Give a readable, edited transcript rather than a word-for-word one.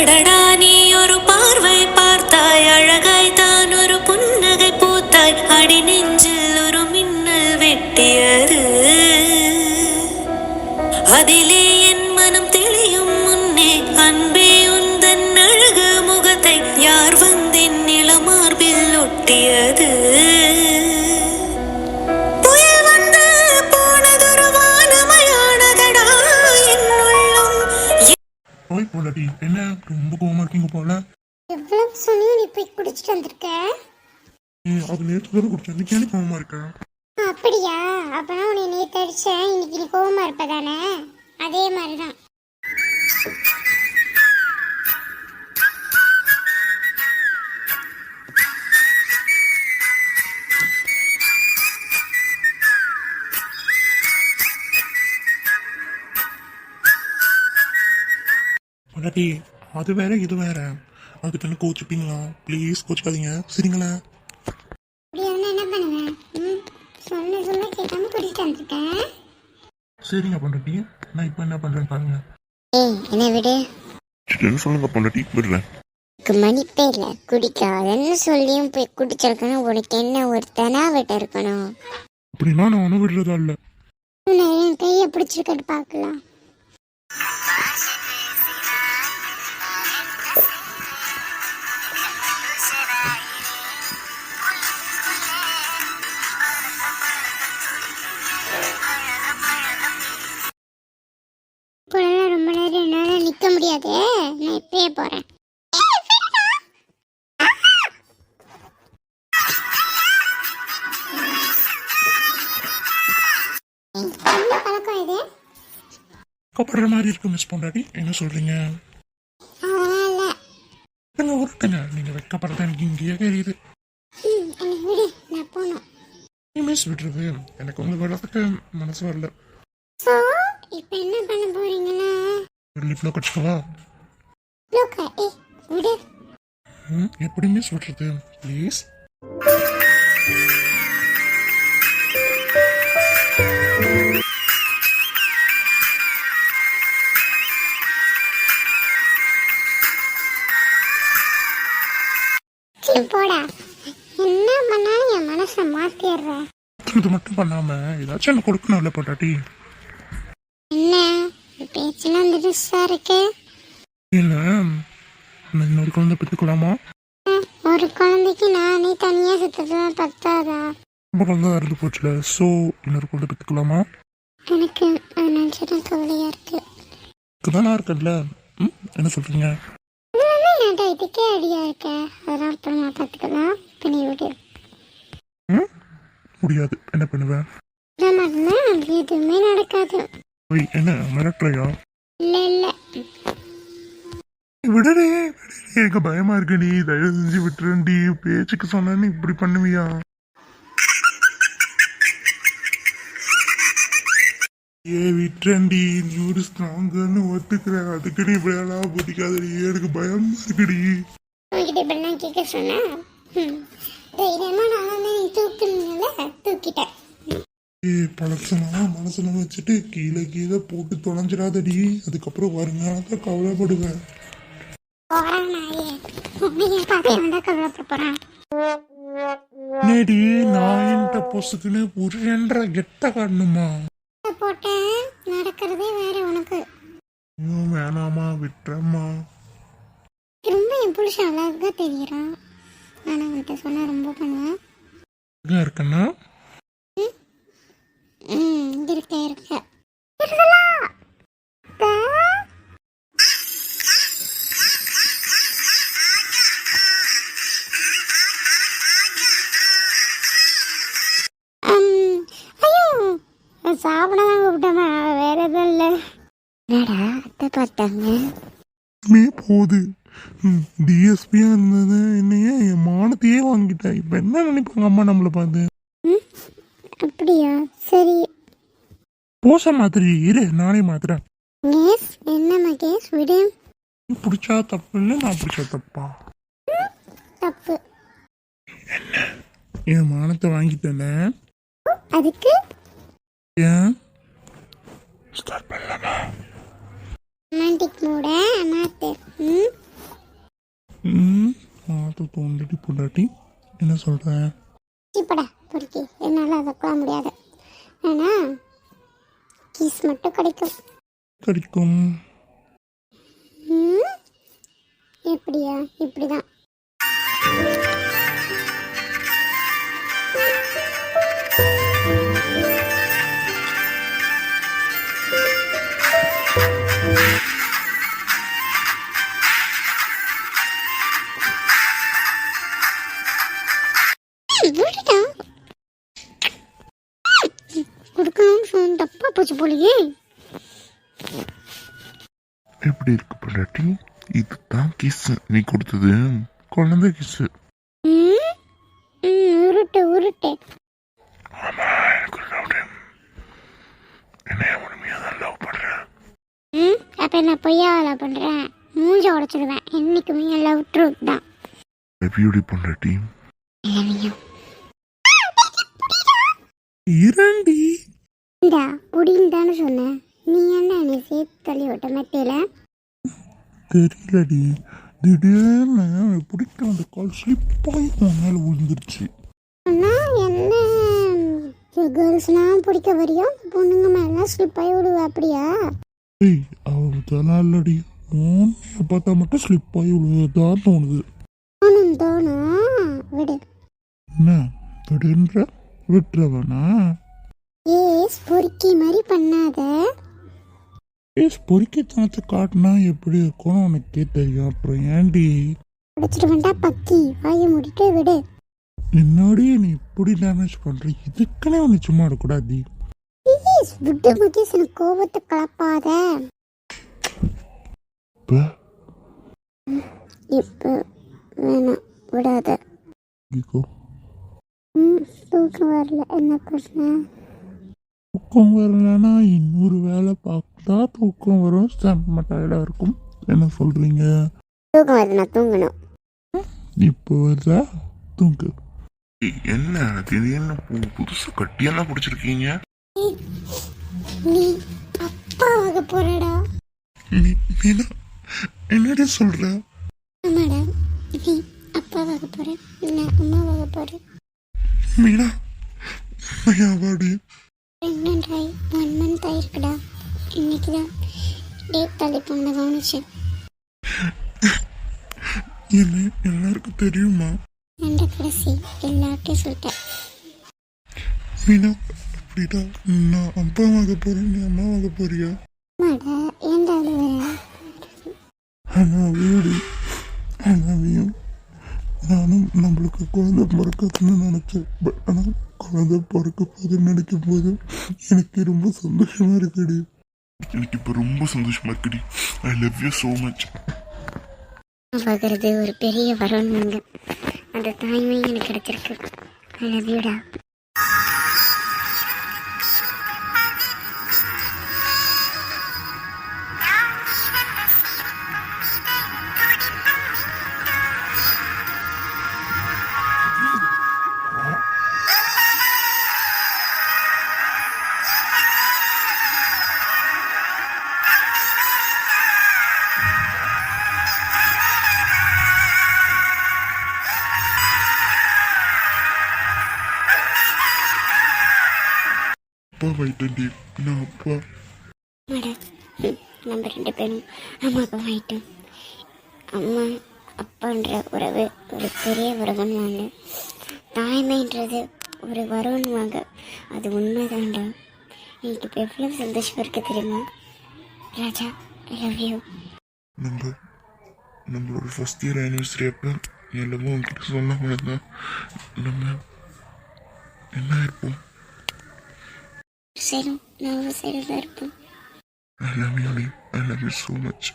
அடடா நீ ஒரு பார்வை பார்த்தாய், அழகாய் தான் ஒரு புன்னகை பூத்தாய், அடி நெஞ்சில் ஒரு மின்னல் வெட்டியது, அதிலே என் மனம் தெளியும் முன்னே அன்பே உந்தன் அழகு முகத்தை யார் வந்தென் நிலமார்பில் ஒட்டியது. புயல் வந்து போனதொரு வானமயானதடா என் உள்ளம். ஓய் போலடி, என்ன ரொம்ப கோவமா இருக்கீங்க போல? எவ்வளவு சொன்னியும் நீ போய் குடிச்சிட்டு வந்திருக்க. அது நேற்று தானே குடிச்சேன், இன்னைக்கு எனக்கு கோவமா இருக்கேன். அப்படியா? அப்பனா உன்னை நேற்று அடிச்சேன், இன்னைக்கு நீ கோவமா இருப்பதானே? அதே மாதிரிதான். போலடி, அது வேற இது வேற, அதுக்கு என்ன கோச்சுப்பீங்களா? ப்ளீஸ் கோச்சுக்காதீங்க, சரிங்களா? அப்படி இருந்தா என்ன பண்ணுவேன்? சொல்ல கேட்காம குடிச்சிட்டு வந்திருக்கேன். சரிங்க பொண்டாட்டி, நான் இப்போ என்ன பண்றேன் பாருங்க. என்ன விடு. என்ன சொல்லுங்க பொண்டாட்டி, விடுறேன். மணிப்பே இல்லை, குடிக்காதன்னு சொல்லியும் போய் குடிச்சிருக்கணும். உனக்கு என்ன ஒரு தெனாவட்ட இருக்கணும்? அப்படின்னா நான் ஒன்றும் விடுறதா இல்லை. என் கையை பிடிச்சிருக்கட்டு பார்க்கலாம். ரொம்ப நேரம் என்னால நிக்க முடியாது, நான் இப்பயே போறேன். என்ன பழக்கம் இது? கப்படுற மாதிரி இருக்கு மிஸ் பொண்டாட்டி, என்ன சொல்றீங்க? அதெல்லாம் உருட்டுங்க, நீங்க வைக்கப்படுறத எனக்கு இங்கேயே தெரியுது. விடு, நான் போனோம். மிஸ் விடுறது எனக்கு உங்க விடத்துக்கு மனசு வரல. இப்போ என்ன பண்ண போறீங்கன்னா? லிப்ல கடிச்சுக்கவா? விடு. எப்படி மிஸ் விடுறது ப்ளீஸ்? போடா, என்ன பண்ணாலும் என் மனசை மாத்திடுறேன். இது மட்டும் பண்ணாம ஏதாச்சும் என்ன கொடுக்கணும்ல பொண்டாட்டி? என்ன பேச்செல்லாம் திடீர்ஸா இருக்கு? இல்ல, நான் இன்னொரு குழந்தை பெற்றுக்கலாமா? ஒரு குழந்தைக்கு நானே தனியா சுத்ததான் பத்தாதா? ரொம்ப குழந்தை இறந்து போச்சுல, ஸோ இன்னொரு குழந்தை பெற்றுக்கலாமா? எனக்கு அது நினைச்சதான் கவலையா இருக்கு. இதுதான் நான் இருக்கேன்ல, என்ன சொல்றீங்க? நான் இதுக்கே ஐடியா இருக்க, அதெல்லாம் அப்புறமா பார்த்துக்கலாம். பண்ணி விடு. முடியாது, என்ன பண்ணுவேன்? அப்படி எதுவுமே நடக்காது. என்ன மிரட்டுறையா? இல்ல இல்ல, விடனே எனக்கு பயமா இருக்கு. நீ தயவு செஞ்சு விட்டுறண்டி, பேச்சுக்கு சொன்னு இப்படி பண்ணுவியா? விட்டுறண்டி, நீ ஒரு ஸ்ட்ராங்கன்னு ஒத்துக்கிற, அதுக்கு நீ இப்படியெல்லாம் பிடிக்காதடி, எனக்கு பயமா இருக்குடி. உங்ககிட்ட இப்படிலாம் கேட்க சொன்னா தைரியமா நான் வந்து நீ தூக்குனீங்கல்ல, தூக்கிட்டேன். பழசெல்லாம் மனசுல வச்சுட்டு கீழே கீழே போட்டு தொலைஞ்சிடாதடி, அதுக்கப்புறம் வருங்காலத்தை கவலைப்படுவேன். நேடி நாயின்ட்ட பொசுக்குன்னு புரியன்ற கெட்ட காட்டணுமா? போட்டேன், நடக்கிறதே வேற உனக்கு. வேணாமா, விட்டுறமா. ரொம்ப என் புருஷன் அழகா தெரியுறான், ஆனா அவன்கிட்ட சொன்னா ரொம்ப பண்ணுவேன். இருக்கண்ணா இருக்க சாப்பிடதான் கூப்பிட்டேன், வேற எதுவும் இல்லை. என்னடா அத்தை பார்த்தாங்க? போகுது. டிஎஸ்பியா இருந்தது என்னையே என் மானத்தையே வாங்கிட்டேன். இப்ப என்ன நினைப்பாங்க அம்மா நம்மளை பார்த்து? அப்படியா? சரி, போச மாதிரி இரு, நானே மாத்துறேன். என்ன மகேஷ், விடு. நீ பிடிச்சா தப்பு இல்லை, நான் பிடிச்சா தப்பா? தப்பு. என்ன என் மானத்தை வாங்கிட்டேன்னு அதுக்கு ஏன் ஸ்டார்ட் பண்ணலாமா? ரொமான்டிக் மூட மாத்து. ஆற்று தோண்டிட்டு பொண்டாட்டி என்ன சொல்கிறேன்? இப்படா பொறுக்கி என்னால் அதை முடியாது. ஆனால் கீஸ் மட்டும் கிடைக்கும். கிடைக்கும். எப்படியா? இப்படிதான். கொடுக்கணும்னு சொன்ன தப்பா போச்சு போலயே. எப்படி இருக்கு பொண்டாட்டி? இதுதான் கிஸ் நீ கொடுத்தது, குழந்தை கிஸ். உருட்டு உருட்டு. ஆமா, எனக்கு லவ். என்னைய உண்மையா தான் லவ் பண்றேன். அப்ப நான் பொய்யா லவ் பண்றேன்? மூஞ்ச உடைச்சிடுவேன். என்னைக்குமே லவ் ட்ரூத் தான். எப்படி பொண்டாட்டி? இரண்டி இந்தா புடின்னு தானே சொன்னேன். நீ என்ன என்னை சேர்த்து தள்ளி விட்ட மெத்தையில? தெரியலடி, திடீர்னு பிடிக்க அந்த கால் ஸ்லிப்பாகி உன் மேலே விழுந்துருச்சு. ஆனால் என்ன கேர்ள்ஸ்லாம் பிடிக்க வரையும் பொண்ணுங்க மேலாம் ஸ்லிப் ஆகி விடுவா அப்படியா? ஏய், அவளுக்கு இல்லடி, உன்னைய பார்த்தா மட்டும் ஸ்லிப் ஆகி விழுவதான் தோணுது. தோணும் விடு. என்ன விடுன்ற? விட்டுறவனா? ஏஸ் பொறுக்கி மாதிரி பண்ணாத. ஏஸ் பொறுக்கித்தனத்தை காட்டினா எப்படி இருக்கும்னு உனக்கே தெரியும். அப்புறம் ஏன்டி அடிச்சிட்டு வேண்டா பக்கி, வாயை மூடிட்டு விடு. என்னோடய நீ இப்படி டேமேஜ் பண்ற, இதுக்குன்னே உன்னை சும்மா இருக்கக்கூடாது. ப்ளீஸ் விட்டு முகேஷ், எனக்கு கோபத்தை கலப்பாத. இப்போ வேணாம், விடாத. தூக்கம் வரல, என்ன பிரச்சனை? தூக்கம் வரலன்னா இன்னொரு வேலை பார்த்தா தூக்கம் வரும். செம்ம டயர்டாக இருக்கும். என்ன சொல்றீங்க? தூக்கம் வருது, நான் தூங்கணும். இப்போ வருதா? தூங்கு. என்ன திடீர்னு புதுசா கட்டியெல்லாம் பிடிச்சிருக்கீங்க? நீ அப்பா ஆக போறடா. என்னடி சொல்ற? ஆமாடா, நீ அப்பாவாக போற, நான் அம்மாவாக போறேன். மீனா ஐயாவாடி பிரெக்னென்ட் ஆகி 1 month ஆயிருக்குடா. இன்னைக்கு தான் டேட் தள்ளி போன கவனிச்சேன். என்ன எல்லாருக்கும் தெரியுமா? அந்த கடைசி எல்லார்ட்டையும் சொல்லிட்டேன். மீனா அப்படிடா, நான் அப்பாவாக போறேன், நீ அம்மாவாக போறியா? ஆமாடா, ஏன்டா அழுவுற? வீடு அண்ணாவையும் நானும் நம்மளுக்கு குழந்தை பிறக்கணும்னு நினைச்சேன். பட் ஆனால் குழந்தை பிறக்க போதுன்னு நினைக்கும் போது எனக்கு ரொம்ப சந்தோஷமா இருக்குடி. எனக்கு இப்போ ரொம்ப சந்தோஷமா இருக்குடி. I love you so much. பார்க்கறது ஒரு பெரிய வரணுங்க. அந்த தாய்மை எனக்கு கிடைச்சிருக்கு. ஐ லவ் யூடா. அப்பா வைட்டண்டி, நான் அப்பா. நம்ம 2 பேரும் அம்மா அப்பா ஆயிட்டோம். அம்மா அப்பான்ற உறவு ஒரு பெரிய உறவுன்னு, தாய்மைன்றது ஒரு வரணுவாங்க. அது உண்மைதான்டா. எனக்கு இப்போ எவ்வளோ சந்தோஷமா இருக்கு தெரியுமா ராஜா? I love you. நம்மளோட ஃபர்ஸ்ட் இயர் ஆனிவர்சரி அப்போ எல்லாமே உங்ககிட்ட சொன்ன தான் நம்ம என்ன இருப்போம். சரி, நான் சைடில் தான் இருப்போம். I love you, I love you so much.